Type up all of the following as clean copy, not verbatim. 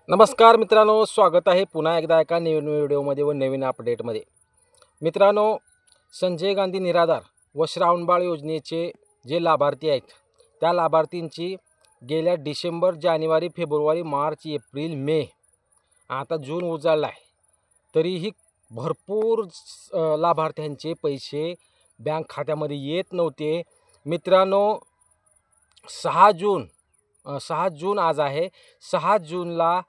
नमस्कार मित्रांनो, स्वागत आहे पुन्हा एकदा एका नवीन व्हिडिओमध्ये व नवीन अपडेटमध्ये. मित्रांनो, संजय गांधी निराधार व श्रावणबाळ योजनेचे जे लाभार्थी आहेत, त्या लाभार्थींची गेल्या डिसेंबर, जानेवारी, फेब्रुवारी, मार्च, एप्रिल, मे, आता जून उजाडला आहे, तरीही भरपूर लाभार्थ्यांचे पैसे बँक खात्यामध्ये येत नव्हते. मित्रांनो, 6 जून आज आहे. 6 जूनला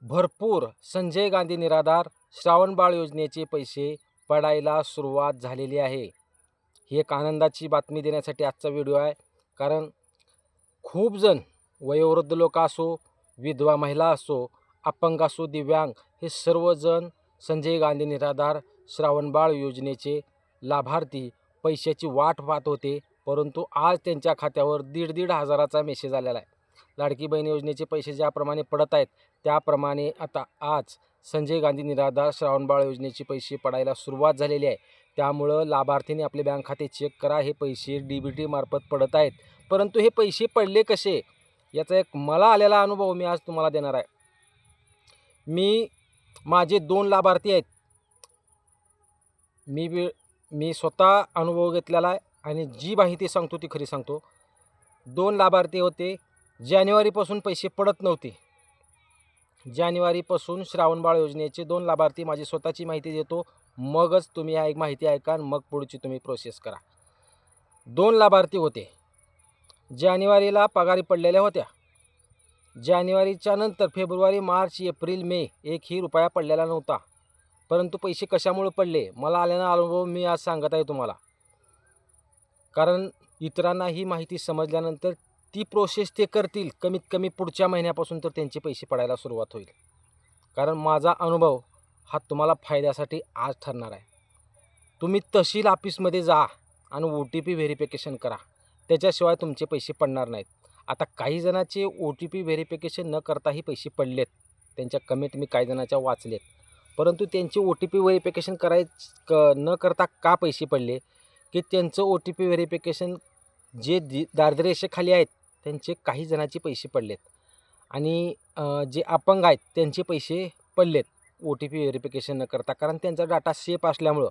भरपूर संजय गांधी निराधार श्रावणबाळ योजनेचे पैसे पडायला सुरुवात झालेली आहे. ही एक आनंदाची बातमी देण्यासाठी आजचा व्हिडिओ आहे. कारण खूप जण वयोवृद्ध लोक असो, विधवा महिला असो, अपंग असो, दिव्यांग, हे सर्वजण संजय गांधी निराधार श्रावणबाळ योजनेचे लाभार्थी पैशाची वाट पाहत होते. परंतु आज त्यांच्या खात्यावर 1,500 हजाराचा मेसेज आलेला आहे. लाडकी बहीण योजनेचे पैसे ज्याप्रमाणे पडत आहेत, त्याप्रमाणे आता आज संजय गांधी निराधार श्रावणबाळ योजनेचे पैसे पडायला सुरुवात झालेली आहे. त्यामुळं लाभार्थींनी आपले बँक खाते चेक करा. हे पैसे DBT मार्फत पडत आहेत. परंतु हे पैसे पडले कसे, याचा एक मला आलेला अनुभव मी आज तुम्हाला देणार आहे. माझे 2 लाभार्थी आहेत. मी स्वतः अनुभव घेतलेला आहे आणि जी माहिती सांगतो ती खरी सांगतो. 2 लाभार्थी होते. जानेवारीपासून पैसे पडत नव्हते. जानेवारीपासून श्रावणबाळ योजनेचे 2 लाभार्थी, माझी स्वतःची माहिती देतो, मगच तुम्ही एक माहिती ऐका आणि मग पुढची तुम्ही प्रोसेस करा. 2 लाभार्थी होते. जानेवारीला पगारी पडलेल्या होत्या. जानेवारीच्या नंतर फेब्रुवारी, मार्च, एप्रिल, मे एकही रुपया पडलेला नव्हता. परंतु पैसे कशामुळे पडले, मला आलेला अनुभव मी आज सांगत आहे तुम्हाला. कारण इतरांना ही माहिती समजल्यानंतर ती प्रोसेस ते करतील. कमीत कमी पुढच्या महिन्यापासून तर त्यांचे पैसे पडायला सुरुवात होईल. कारण माझा अनुभव हा तुम्हाला फायद्यासाठी आज ठरणार आहे. तुम्ही तहसील ऑफिसमध्ये जा आणि OTP व्हेरिफिकेशन करा. त्याच्याशिवाय तुमचे पैसे पडणार नाहीत. आता काही जणांचे OTP व्हेरिफिकेशन न करताही पैसे पडलेत. त्यांच्या कमेंट मी काही जणांच्या वाचलेत. परंतु त्यांचे OTP व्हेरिफिकेशन न करता का पैसे पडले, की त्यांचं OTP व्हेरिफिकेशन जे दारिद्र्य रेषेखाली आहेत त्यांचे काही जणांचे पैसे पडलेत आणि जे अपंग आहेत त्यांचे पैसे पडलेत OTP व्हेरिफिकेशन न करता. कारण त्यांचा डाटा सेफ असल्यामुळं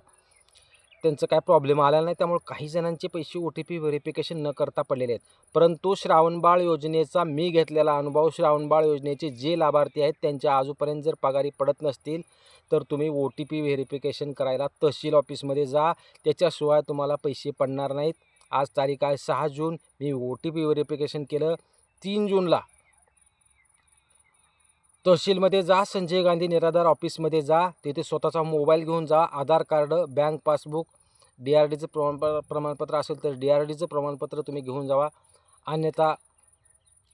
त्यांचं काय प्रॉब्लेम आला नाही. त्यामुळे काही जणांचे पैसे OTP व्हेरिफिकेशन न करता पडलेले आहेत. परंतु श्रावणबाळ योजनेचा मी घेतलेला अनुभव, श्रावणबाळ योजनेचे जे लाभार्थी आहेत त्यांच्या आजूपर्यंत जर पगारी पडत नसतील तर तुम्ही OTP व्हेरिफिकेशन करायला तहसील ऑफिसमध्ये जा. त्याच्याशिवाय तुम्हाला पैसे पडणार नाहीत. आज तारीख आहे 6 जून. मी OTP व्हेरिफिकेशन केलं. 3 जूनला तहसीलमध्ये जा, संजय गांधी निराधार ऑफिसमध्ये जा. तिथे स्वतःचा मोबाईल घेऊन जा. आधार कार्ड, बँक पासबुक, DRDचं प्रमाणपत्र असेल तर DRDचं प्रमाणपत्र तुम्ही घेऊन जावा. अन्यथा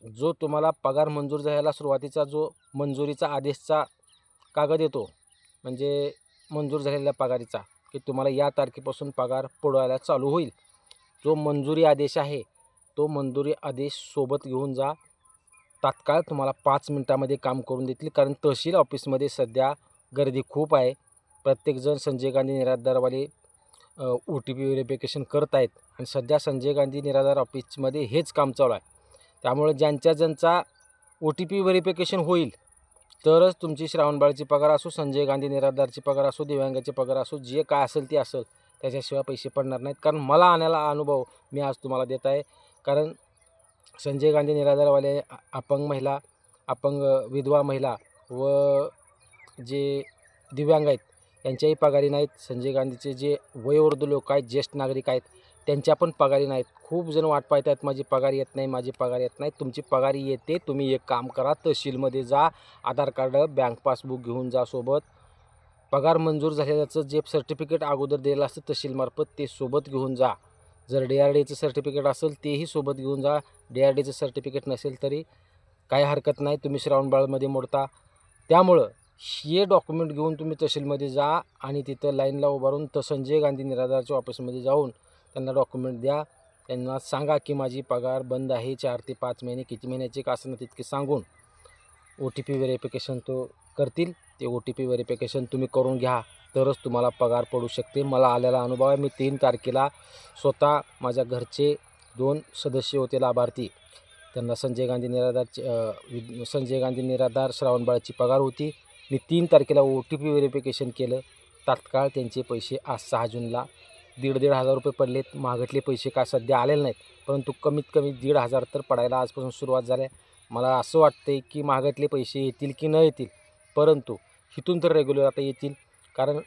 जो तुम्हाला पगार मंजूर झालेला सुरुवातीचा जो मंजुरीचा आदेशचा कागद येतो, म्हणजे मंजूर झालेल्या पगारीचा, की तुम्हाला या तारखेपासून पगार पडायला चालू होईल, जो मंजुरी आदेश आहे तो मंजुरी आदेश सोबत घेऊन जा. तात्काळ तुम्हाला 5 मिनिटामध्ये काम करून देतील. कारण तहसील ऑफिसमध्ये सध्या गर्दी खूप आहे. प्रत्येकजण संजय गांधी निराधारवाले OTP व्हेरिफिकेशन करत आहेत आणि सध्या संजय गांधी निराधार ऑफिसमध्ये हेच काम चालू आहे. त्यामुळे ज्यांचा OTP व्हेरिफिकेशन होईल तरच तुमची श्रावणबाळची पगार असो, संजय गांधी निराधारची पगार असो, दिव्यांगाची पगार असो, जे काय असेल ते असेल, त्याच्याशिवाय पैसे पडणार नाहीत. कारण मला आलेला अनुभव मी आज तुम्हाला देत आहे. कारण संजय गांधी निराधारवाले अपंग महिला, अपंग विधवा महिला व जे दिव्यांग आहेत यांच्याही पगारी नाहीत. संजय गांधीचे जे वयोवृद्ध लोक आहेत, ज्येष्ठ नागरिक आहेत, त्यांच्या पण पगारी नाहीत. खूप जण वाट पाहत आहेत, माझी पगार येत नाही, माझी पगार येत नाही. तुमची पगारी येते. तुम्ही एक काम करा, तहसीलमध्ये जा, आधार कार्ड, बँक पासबुक घेऊन जा सोबत. पगार मंजूर झालेल्याचं जे सर्टिफिकेट अगोदर दिलेलं असतं तहसीलमार्फत ते सोबत घेऊन जा. जर DRDचं सर्टिफिकेट असेल तेही सोबत घेऊन जा. DRDचं सर्टिफिकेट नसेल तरी काही हरकत नाही, तुम्ही श्रावणबाळमध्ये मोडता. त्यामुळं हे डॉक्युमेंट घेऊन तुम्ही तहसीलमध्ये जा आणि तिथं लाईनला उभारून संजय गांधी निराधारच्या ऑफिसमध्ये जाऊन त्यांना डॉक्युमेंट द्या. त्यांना सांगा की माझी पगार बंद आहे 4 ते 5 महिने, किती महिन्याचे का असं तितके सांगून OTP व्हेरिफिकेशन तो करतील. ते OTP व्हेरिफिकेशन तुम्ही करून घ्या, तरच तुम्हाला पगार पडू शकते. मला आलेला अनुभव आहे. मी 3 तारखेला स्वतः माझ्या घरचे 2 सदस्य होते लाभार्थी, त्यांना संजय गांधी निराधार श्रावणबाळाची पगार होती. मी 3 तारखेला OTP व्हेरिफिकेशन केलं. तात्काळ त्यांचे पैसे आज 6 जूनला 1,500 रुपये पडलेत. महागातले पैसे काय सध्या आलेले नाहीत, परंतु कमीत कमी 1,500 तर पडायला आजपासून सुरुवात झाली आहे. मला असं वाटते की महागातले पैसे येतील की न येतील, परंतु इथून तर रेग्युलर आता येतील. कारण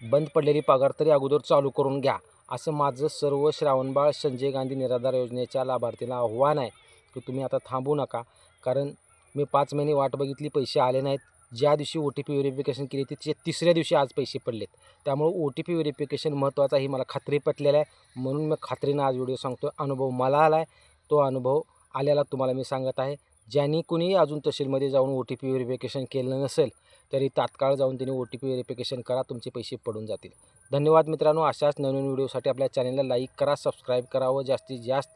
बंद पडलेली पगार तरी अगोदर चालू करून घ्या, असं माझं सर्व श्रावणबाळ संजय गांधी निराधार योजनेच्या लाभार्थींना आव्हान आहे की तुम्ही आता थांबू नका. कारण मी 5 महिने वाट बघितली, पैसे आले नाहीत. ज्या दिवशी OTP व्हेरिफिकेशन केली त्याच्या तिसऱ्या दिवशी आज पैसे पडलेत. त्यामुळे OTP व्हेरिफिकेशन महत्त्वाचा ही मला खात्री पटलेला आहे. म्हणून मी खात्रीनं आज व्हिडिओ सांगतो. अनुभव मला आला आहे, तो अनुभव आलेला तुम्हाला मी सांगत आहे. ज्यांनी कुणी अजून तहसीलमध्ये जाऊन OTP व्हेरिफिकेशन केलं नसेल तरी तात्काळ जाऊन त्यांनी OTP व्हेरिफिकेशन करा, तुमचे पैसे पडून जातील. धन्यवाद मित्रांनो. अशाच नवीन व्हिडिओसाठी आपल्या चॅनलला लाईक करा, सबस्क्राईब करा व जास्तीत जास्त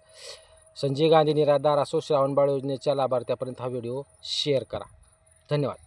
संजय गांधी निराधार असो श्रावणबाळ योजनेच्या लाभार्थ्यापर्यंत हा व्हिडिओ शेअर करा. धन्यवाद.